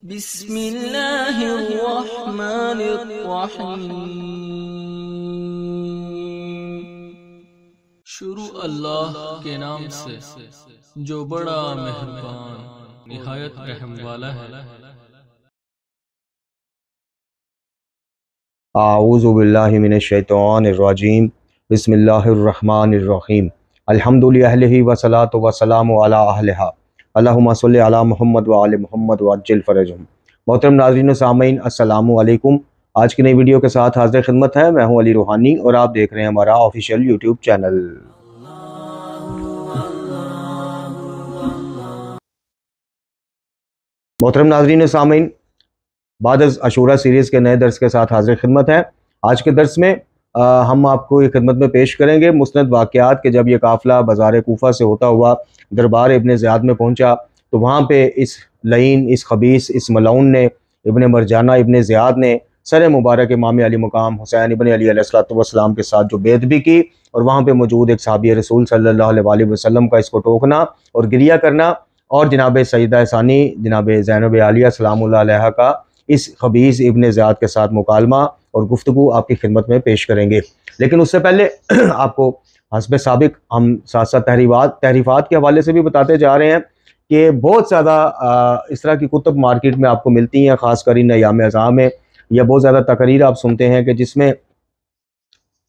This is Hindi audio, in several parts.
बिस्मिल्लाहिर्रहमानिर्रहीम। शुरू अल्लाह के नाम से जो बड़ा मेहरबान निहायत रहम वाला है। आऊज़ु बिल्लाहि मिनश्शैतानिर्रजीम। बिस्मिल्लाहिर्रहमानिर्रहीम। अल्हम्दुलिल्लाहि वस्सलातु वस्सलामु अला अहलिहा। अल्लाहुम्मा सल्लि अला मुहम्मद व आलि मुहम्मद व अज्जिल फरजहुम। मोहतरम नाज़रीन व सामीन, अस्सलामु अलैकुम। आज की नई वीडियो के साथ हाज़िर खिदमत है। मैं हूं अली रूहानी और आप देख रहे हैं हमारा ऑफिशियल यूट्यूब चैनल। मोहतरम नाज़रीन व सामीन, बाद अशूरा सीरीज़ के नए दर्स के साथ हाजिर खिदमत है। आज के दर्स में हम आपको ये खिदमत में पेश करेंगे मुस्नद वाक़यात के जब ये काफ़िला बाज़ार कूफा से होता हुआ दरबार इब्ने ज़ियाद में पहुंचा तो वहाँ पे इस लईन, इस खबीस, इस मलऊन ने, इब्ने मरजाना इब्ने ज़ियाद ने सर मुबारक इमाम अली मुकाम हुसैन इब्ने अली अलैहिस्सलाम के साथ जो बेद भी की और वहाँ पे मौजूद एक सहाबी रसूल सल्लल्लाहु अलैहि वसल्लम का इसको टोकना और गिरिया करना और जनाब सईदा सानी जनाब ज़ैनब आलिया सलामुल्लाह अलैहा का इस खबीस इब्ने ज़ियाद के साथ मुकालमा और गुफ्तगू आपकी खिदमत में पेश करेंगे। लेकिन उससे पहले आपको हस्ब साबिक हम साथ साथ तहरीफ़ात के हवाले से भी बताते जा रहे हैं कि बहुत ज़्यादा इस तरह की कुतुब मार्केट में आपको मिलती हैं, ख़ासकर इन अयाम अज़ा में, या बहुत ज़्यादा तकरीर आप सुनते हैं कि जिसमें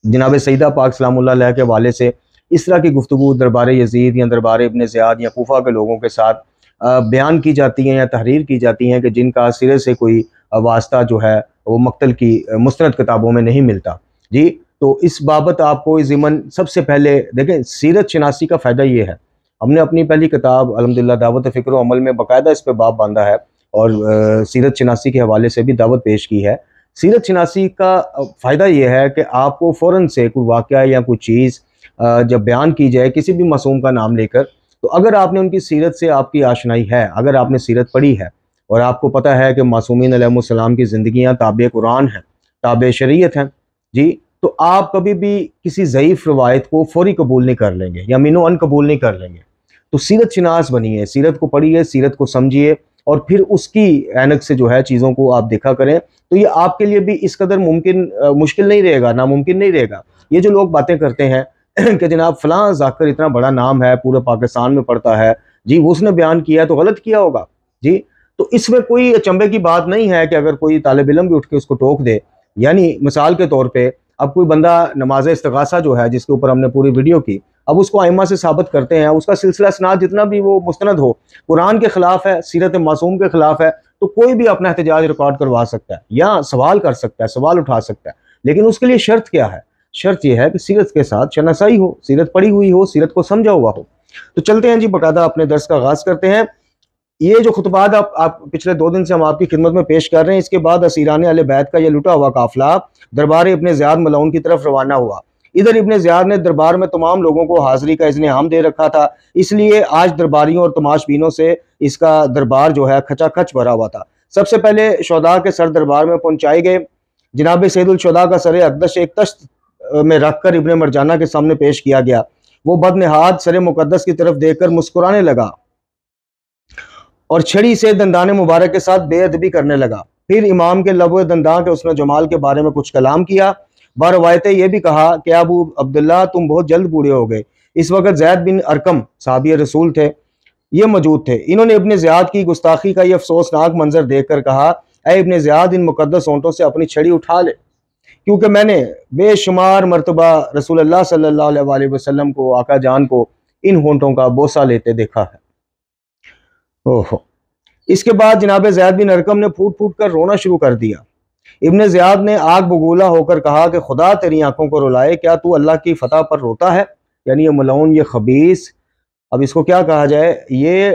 जनाब सईदा पाक सलामुल्लाह अलैहा के हवाले से इस तरह की गुफ्तगू दरबार यजीद या दरबार इब्ने ज़ियाद या कूफा के लोगों के साथ बयान की जाती हैं या तहरीर की जाती हैं कि जिनका सिरे से कोई वास्ता जो है वो मक्तल की मुस्तनद किताबों में नहीं मिलता जी। तो इस बाबत आपको इस ज़िमन सबसे पहले देखें, सीरत शनासी का फ़ायदा ये है, हमने अपनी पहली किताब अल्हम्दुलिल्लाह दावत फ़िक्र अमल में बाकायदा इस पर बाब बांधा है और सीरत शनासी के हवाले से भी दावत पेश की है। सीरत शनासी का फ़ायदा ये है कि आपको फ़ौरन से कोई वाक़या या कोई चीज़ जब बयान की जाए किसी भी मासूम का नाम लेकर, तो अगर आपने उनकी सीरत से आपकी आशनाई है, अगर आपने सीरत पढ़ी है और आपको पता है कि मासूमीन अलैहिस्सलाम की ज़िंदगियाँ ताबे कुरान हैं, ताबे शरीयत हैं जी, तो आप कभी भी किसी ज़ईफ़ रवायत को फ़ौरी कबूल नहीं कर लेंगे या मिनो अन कबूल नहीं कर लेंगे। तो सीरत शनास बनिए, सीरत को पढ़िए, सीरत को समझिए और फिर उसकी ऐनक से जो है चीज़ों को आप देखा करें, तो ये आपके लिए भी इस कदर मुश्किल नहीं रहेगा, नामुमकिन नहीं रहेगा। ये जो लोग बातें करते हैं कि जनाब फ़लाँ ज़ाकिर इतना बड़ा नाम है, पूरे पाकिस्तान में पढ़ता है जी, उसने बयान किया तो गलत किया होगा जी। तो इसमें कोई अचंभे की बात नहीं है कि अगर कोई तालिब इल्म भी उठ के उसको टोक दे। यानी मिसाल के तौर पे अब कोई बंदा नमाज इस्तिगासा जो है, जिसके ऊपर हमने पूरी वीडियो की, अब उसको आइमा से साबित करते हैं, उसका सिलसिला सनाद जितना भी वो मुस्तनद हो कुरान के खिलाफ है, सीरत मासूम के खिलाफ है, तो कोई भी अपना एहतजाज रिकॉर्ड करवा सकता है या सवाल कर सकता है, सवाल उठा सकता है। लेकिन उसके लिए शर्त क्या है? शर्त यह है कि सीरत के साथ शनासाई हो, सीरत पढ़ी हुई हो, सीरत को समझा हुआ हो। तो चलते हैं जी, बाकायदा अपने दर्स का आगाज़ करते हैं। ये जो खुतबात आप पिछले 2 दिन से हम आपकी खिदमत में पेश कर रहे हैं, इसके बाद असीरान अहले बैत का यह लुटा हुआ काफिला दरबार इब्ने ज़ियाद मलऊन की तरफ रवाना हुआ। इधर इब्ने ज़ियाद ने दरबार में तमाम लोगों को हाजिरी का इज़्न आम दे रखा था, इसलिए आज दरबारियों और तमाशबीनों से इसका दरबार जो है खचाखच भरा हुआ था। सबसे पहले शोदा के सर दरबार में पहुंचाए गए। जनाब सैयदुल शुहदा का सर अक़दस एक तश्त में रखकर इब्ने मरजाना के सामने पेश किया गया। वो बदनहाद सर मुकद्दस की तरफ देखकर मुस्कुराने लगा और छड़ी से दंदाने मुबारक के साथ बेअदबी करने लगा। फिर इमाम के लबो दंदा के उसने जमाल के बारे में कुछ कलाम किया। बारवायते ये भी कहा कि अबू अब्दुल्ला तुम बहुत जल्द बूढ़े हो गए। इस वक्त ज़ैद बिन अरकम साहबी रसूल थे, ये मौजूद थे। इन्होंने इब्ने ज़ियाद की गुस्ताखी का यह अफसोसनाक मंजर देखकर कहा, ऐ इब्ने ज़ियाद, इन मुकद्दस ऊँटों से अपनी छड़ी उठा ले, क्योंकि मैंने बेशुमार मरतबा रसूलुल्लाह सल्लल्लाहु अलैहि वसल्लम को, आका जान को, इन होंठों का बोसा लेते देखा है। ओहो। इसके बाद जनाब ज़ैद बिन अरकम ने फूट फूट कर रोना शुरू कर दिया। इब्ने ज़ियाद ने आग बगूला होकर कहा कि खुदा तेरी आंखों को रुलाए, क्या तू अल्लाह की फतह पर रोता है? यानी ये मलऊन, ये खबीस, अब इसको क्या कहा जाए, ये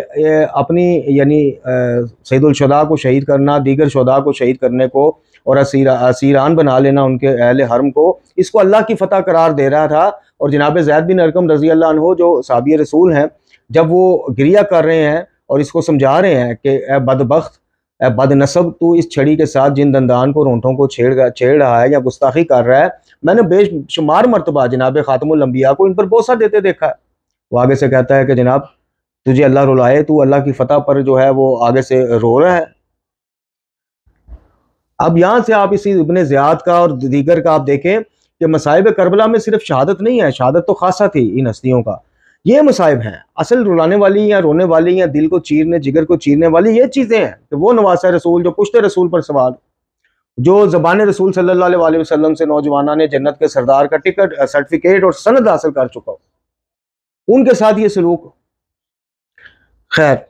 अपनी यानी सैयदुल शुहदा को शहीद करना, दीगर शुहदा को शहीद करने को और असीरान बना लेना उनके अहले हरम को, इसको अल्लाह की फतह करार दे रहा था। और जनाब ज़ैद बिन अरकम रज़ी अल्लाह अन्हु जो सहाबी रसूल हैं, जब वो गिरिया कर रहे हैं और इसको समझा रहे हैं कि ए बदबख्त, ए बदनसब, तू इस छड़ी के साथ जिन दंदान को, रोंठों को छेड़ रहा है या गुस्ताखी कर रहा है, मैंने बेशुमार मरतबा जनाब खातमुल अंबिया को इन पर बोसा देते देखा है। वो आगे से कहता है कि जनाब तुझे अल्लाह रुलाए, तू अल्लाह की फतह पर जो है वो आगे से रो रहा है। अब यहाँ से आप इसी इब्ने ज़ियाद का और दीगर का आप देखें कि मसाइब करबला में सिर्फ शहादत नहीं है, शहादत तो खासा थी इन हस्तियों का, ये मसाइब हैं। असल रुलाने वाली या रोने वाली या दिल को चीरने जिगर को चीरने वाली ये चीज़ें हैं कि वो नवासा रसूल जो पुश्ते रसूल पर सवार, जो ज़बान रसूल सल्लल्लाहु अलैहि वसल्लम से नौजवाना ने जन्नत के सरदार का टिकट सर्टिफिकेट और सनद हासिल कर चुका हो, उनके साथ ये सलूक। खैर,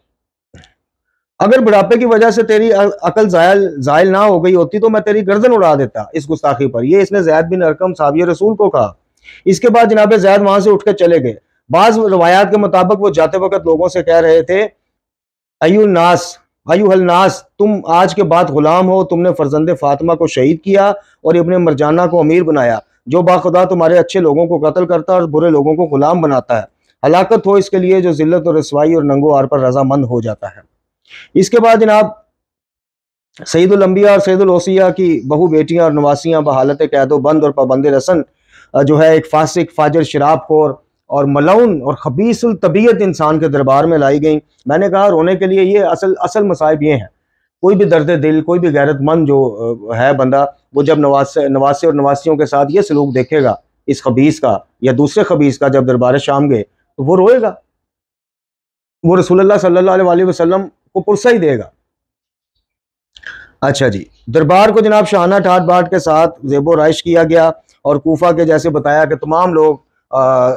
अगर बुढ़ापे की वजह से तेरी अकल जायल ना हो गई होती तो मैं तेरी गर्दन उड़ा देता इस गुस्ताखी पर। ये इसने ज़ैद बिन अरकम साहबी रसूल को कहा। इसके बाद जनाब ज़ैद वहां से उठ कर चले गए। बाज़ रवायात के मुताबिक वो जाते वक्त लोगों से कह रहे थे, अयुहल नास, तुम आज के बाद गुलाम हो, तुमने फर्जंदे फातिमा को शहीद किया और इब्ने मरजाना को अमीर बनाया, जो बाखुदा तुम्हारे अच्छे लोगों को कत्ल करता है और बुरे लोगों को गुलाम बनाता है। हलाकत हो इसके लिए जो जिल्लत और रसवाई और नंगो आर पर रजामंद हो जाता है। इसके बाद जनाब सईदुल अंबिया और सईदुल ओसिया की बहु बेटियां और नवासियां बहालत कैदो बंद और पाबंद रसन जो है एक फासिक फाजिर शराबखोर और मलऊन और खबीसुल तबीयत इंसान के दरबार में लाई गई। मैंने कहा रोने के लिए ये असल मसाइब ये हैं। कोई भी दर्द दिल, कोई भी गैरतमंद जो है बंदा, वो जब नवासे और नवासियों के साथ ये सलूक देखेगा इस खबीस का या दूसरे खबीस का, जब दरबार शाम गए तो वो रोएगा, वो रसूलुल्लाह सल्लल्लाहु अलैहि वसल्लम को पुरसा ही देगा। अच्छा जी, दरबार को जनाब शाहाना ठाट बाट के साथ ज़ेबो राइश किया गया और कूफा के जैसे बताया कि तमाम लोग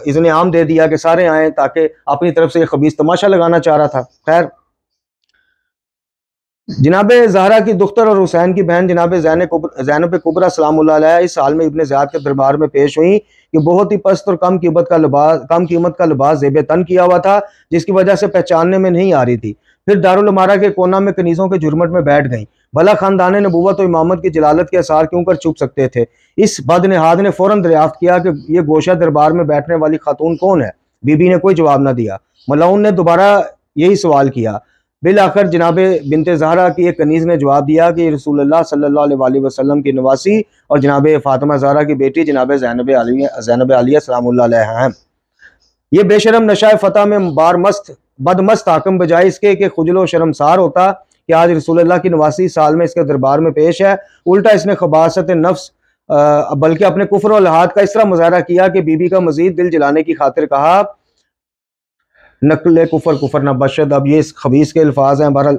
इज़्ने आम दे दिया कि सारे आए, ताकि अपनी तरफ से खबीस तमाशा लगाना चाह रहा था। खैर, जनाब ज़हरा की दुख्तर और हुसैन की बहन जनाब ज़ैनब कुबरा सलामुल्लाह अलैहा इस साल में इब्ने ज़ियाद के दरबार में पेश हुई कि बहुत ही पस्त और कम कीमत का लिबास ज़ेब तन किया हुआ था, जिसकी वजह से पहचानने में नहीं आ रही थी। फिर दारुल अमारा के कोना में कनीज़ों के झुरमट में बैठ गईं। भला खानदान नबूवत और इमामत की जलालत के आसार क्यों कर छुप सकते थे। इस बदनहाद ने फौरन दरियाफ्त किया कि ये गोशा दरबार में बैठने वाली खातून कौन है। बीबी ने कोई जवाब न दिया। मलऊन ने दोबारा यही सवाल किया। बिल आखिर जनाब बिनते ज़हरा की एक कनीज़ ने जवाब दिया कि रसूलुल्लाह सल्लल्लाहु अलैहि वसल्लम की नवासी और जनाब फातिमा ज़हरा की बेटी जनाब ज़ैनब आलिया सलामुल्लाह अलैहा हैं। ये बेशरम नशा फतह में बदमस्त हाकिम बजाय इसके कि खुजलो शर्मसार होता कि आज रसूलुल्लाह की नवासी साल में इसके दरबार में पेश है, उल्टा इसने खबासत नफ्स बल्कि अपने कुफ्र और लहाद का इस तरह मुजाहरा किया कि बीबी का मजीद दिल जलाने की खातिर कहा, नकल कुफर न बशद। अब ये इस खबीस के अल्फाज हैं। बहरहाल,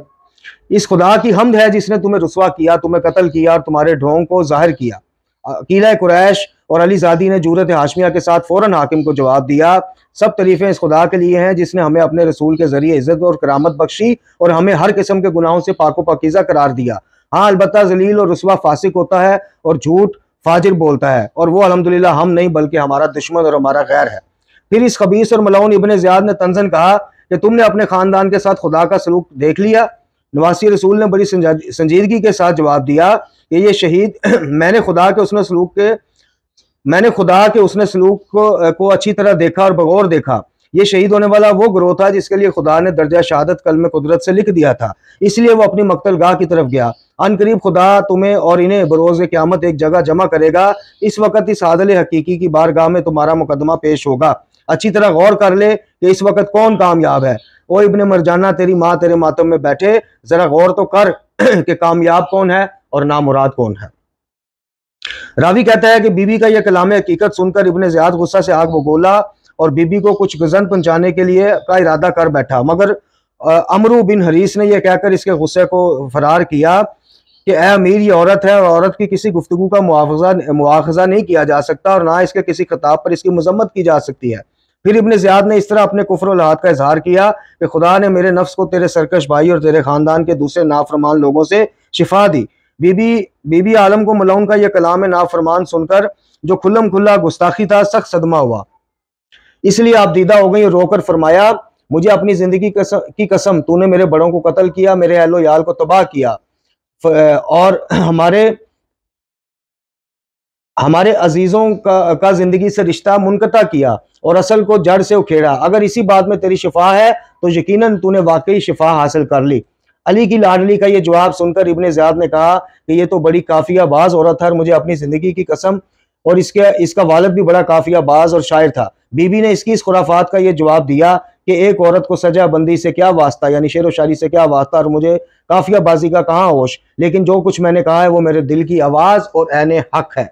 इस खुदा की हम्द है जिसने तुम्हें रुसवा किया, तुम्हें कत्ल किया और तुम्हारे ढोंग को जाहिर किया। कीला कुरैश और अली ज़ादी ने जूरत हाशमिया के साथ फौरन हाकिम को जवाब दिया, सब तरीफें इस खुदा के लिए हैं जिसने हमें अपने रसूल के जरिए इज्जत और करामत बख्शी और हमें हर किस्म के गुनाहों से पाको पाकीज़ा करार दिया। हाँ, अलबत्ता जलील और रुसवा फासिक होता है और झूठ फाजिर बोलता है, और वो अल्हम्दुलिल्लाह हम नहीं बल्कि हमारा दुश्मन और हमारा गैर है। फिर इस खबीस और मलऊन इब्ने ज़ियाद ने तंजन कहा कि तुमने अपने खानदान के साथ खुदा का सलूक देख लिया। नवासी रसूल ने बड़ी संजीदगी के साथ जवाब दिया कि ये शहीद मैंने खुदा के उसने सलूक को अच्छी तरह देखा और बगौर देखा। ये शहीद होने वाला वो गिरोह था जिसके लिए खुदा ने दर्जा शहादत कलमे कुदरत से लिख दिया था, इसलिए वो अपनी मक्तलगाह की तरफ गया। अनकरीब खुदा तुम्हें और इन्हें बरोज़ क़यामत एक जगह जमा करेगा। इस वक्त इस आदल हकीकी की बारगाह में तुम्हारा मुकदमा पेश होगा। अच्छी तरह गौर कर ले कि इस वक्त कौन कामयाब है। ओ इब्ने मरजाना, तेरी माँ तेरे मातम में बैठे, जरा गौर तो कर कि कामयाब कौन है और नामुराद कौन है। रावी कहता है कि बीबी का यह कलाम हकीकत सुनकर इब्ने ज़ियाद गुस्सा से आग बगोला और बीबी को कुछ गजन पहुंचाने के लिए का इरादा कर बैठा, मगर अमरू बिन हरीस ने यह कहकर इसके गुस्से को फरार किया कि ए अमीर, ये औरत है और औरत की किसी गुफ्तगू का मुआखजा नहीं किया जा सकता और ना इसके किसी खिताब पर इसकी मजम्मत की जा सकती है। फिर इब्ने ज़ियाद ने इस तरह अपने कुफ्र और लहाद का इजहार किया कि खुदा ने मेरे नफ्स को तेरे सरकश भाई और तेरे खानदान के दूसरे नाफरमान लोगों से शिफा दी। बीबी आलम को मलऊन का यह कलाम नाफरमान सुनकर, जो खुल्लम खुल्ला गुस्ताखी था, सख्त सदमा हुआ। इसलिए आप दीदा हो गई और रोकर फरमाया, मुझे अपनी जिंदगी की कसम, तूने मेरे बड़ों को कत्ल किया, मेरे अहलो याल को तबाह किया और हमारे अजीजों का जिंदगी से रिश्ता मुनक़ता किया और असल को जड़ से उखेड़ा। अगर इसी बात में तेरी शिफा है तो यकीनन तूने वाकई शिफा हासिल कर ली। अली की लाडली का ये जवाब सुनकर इब्ने ज़ियाद ने कहा कि ये तो बड़ी काफियाबाज औरत है, मुझे अपनी जिंदगी की कसम, और इसका वालिद भी बड़ा काफियाबाज और शायर था। बीबी ने इसकी इस खुराफात का ये जवाब दिया कि एक औरत को सजा बंदी से क्या वास्ता, यानी शेर व शायरी से क्या वास्ता, और मुझे काफिया बाजी का कहाँ होश, लेकिन जो कुछ मैंने कहा है वो मेरे दिल की आवाज़ और ऐने हक है।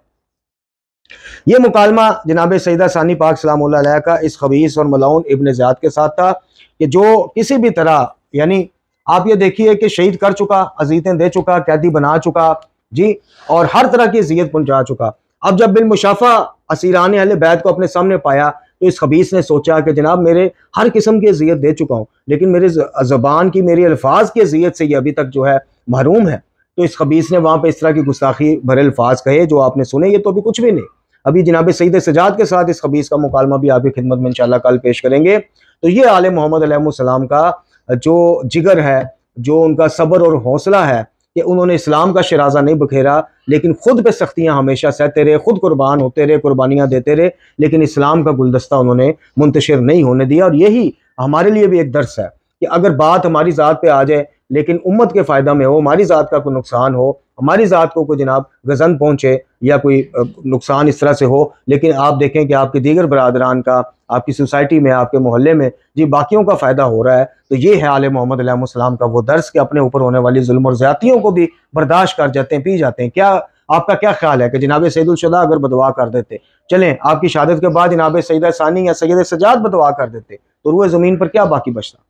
ये मुकालमा जनाब सईदा सानी पाक सलामुल्लाह अलैह का इस खबीस और मलाउन इब्न ज़ियाद के साथ था कि जो किसी भी तरह, यानी आप ये देखिए कि शहीद कर चुका, अज़ीज़ें दे चुका, कैदी बना चुका जी, और हर तरह की अज़ियत पहुंचा चुका। अब जब बिलमुशाफा असीरान अहले बैत को अपने सामने पाया तो इस खबीस ने सोचा कि जनाब मेरे हर किस्म की अज़ियत दे चुका हूँ, लेकिन मेरे ज़बान की, मेरे अल्फाज की अज़ियत से ये अभी तक जो है महरूम है। तो इस खबीस ने वहाँ पर इस तरह की गुस्ताखी भरे अल्फाज कहे जो आपने सुने, ये तो अभी कुछ भी नहीं। अभी जनाब सईद सजाद के साथ इस खबीस का मुकालमा भी आपकी खिदमत में इंशाल्लाह कल पेश करेंगे। तो ये आले मोहम्मद अलैहिस्सलाम का जो जिगर है, जो उनका सब्र और हौसला है कि उन्होंने इस्लाम का शराजा नहीं बखेरा, लेकिन खुद पे सख्तियां हमेशा सहते रहे, खुद कुर्बान होते रहे, कुर्बानियां देते रहे, लेकिन इस्लाम का गुलदस्ता उन्होंने मुंतशिर नहीं होने दिया। और यही हमारे लिए भी एक दर्स है कि अगर बात हमारी ज़ात पे आ जाए लेकिन उम्मत के फ़ायदा में हो, हमारी ज़ात का कोई नुकसान हो, हमारी ज़ात को कोई जनाब गज़न पहुँचे या कोई नुकसान इस तरह से हो, लेकिन आप देखें कि आपके दीगर बरादरान का, आपकी सोसाइटी में, आपके मोहल्ले में जी बाकियों का फ़ायदा हो रहा है, तो ये है आले मोहम्मद अलैहिस्सलाम का वो दर्स कि अपने ऊपर होने वाली जुल्म और ज़्यादतियों को भी बर्दाश्त कर जाते हैं, पी जाते हैं। क्या आपका क्या ख्याल है कि जनाब सैयदुल शुदा अगर बदवा कर देते, चलें आपकी शहादत के बाद जनाब सईदा सानी या सैयद सजाद बदवा कर देते, तो रूए ज़मीन पर क्या बाकी बचता?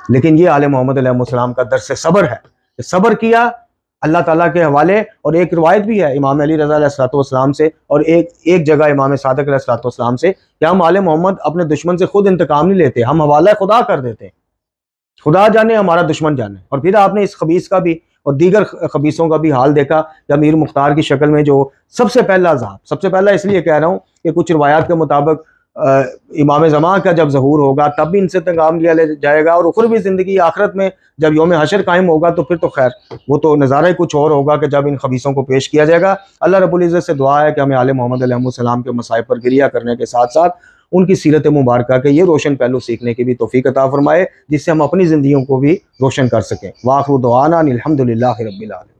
लेकिन ये आले मोहम्मद अलैहिस्सलाम का दर्स सब्र है, सब्र किया अल्लाह ताला के हवाले। और एक रिवायत भी है इमाम अली रज़ा अलैहिस्सलाम से, और एक जगह इमाम सादिक अलैहिस्सलाम से, कि हम आले मोहम्मद अपने दुश्मन से खुद इंतकाम नहीं लेते, हम हवाला खुदा कर देते हैं, खुदा जाने हमारा दुश्मन जाने। और फिर आपने इस खबीस का भी और दीगर खबीसों का भी हाल देखा कि अमीर मुख्तार की शक्ल में जो सबसे पहला अज़ाब, सबसे पहला इसलिए कह रहा हूँ कि कुछ रिवायात के मुताबिक इमाम ज़मान का जब ज़हूर होगा तब भी इनसे इंतकाम लिया जाएगा, और उखरवी ज़िंदगी आखिरत में जब यौम हशर कायम होगा तो फिर तो खैर वो तो नज़ारा ही कुछ और होगा कि जब इन खबीसों को पेश किया जाएगा। अल्लाह रब्बुल इज़्ज़त से दुआ है कि हमें आले मोहम्मद अलैहिस्सलाम के मसाइब पर गिरिया करने के साथ साथ उनकी सीरत मुबारक के ये रोशन पहलू सीखने की भी तौफीक अता फरमाए, जिससे हम अपनी ज़िंदगियों को भी रोशन कर सकें। वाखिर दुआना अनिल हम्दुलिल्लाहि रब्बिल आलमीन।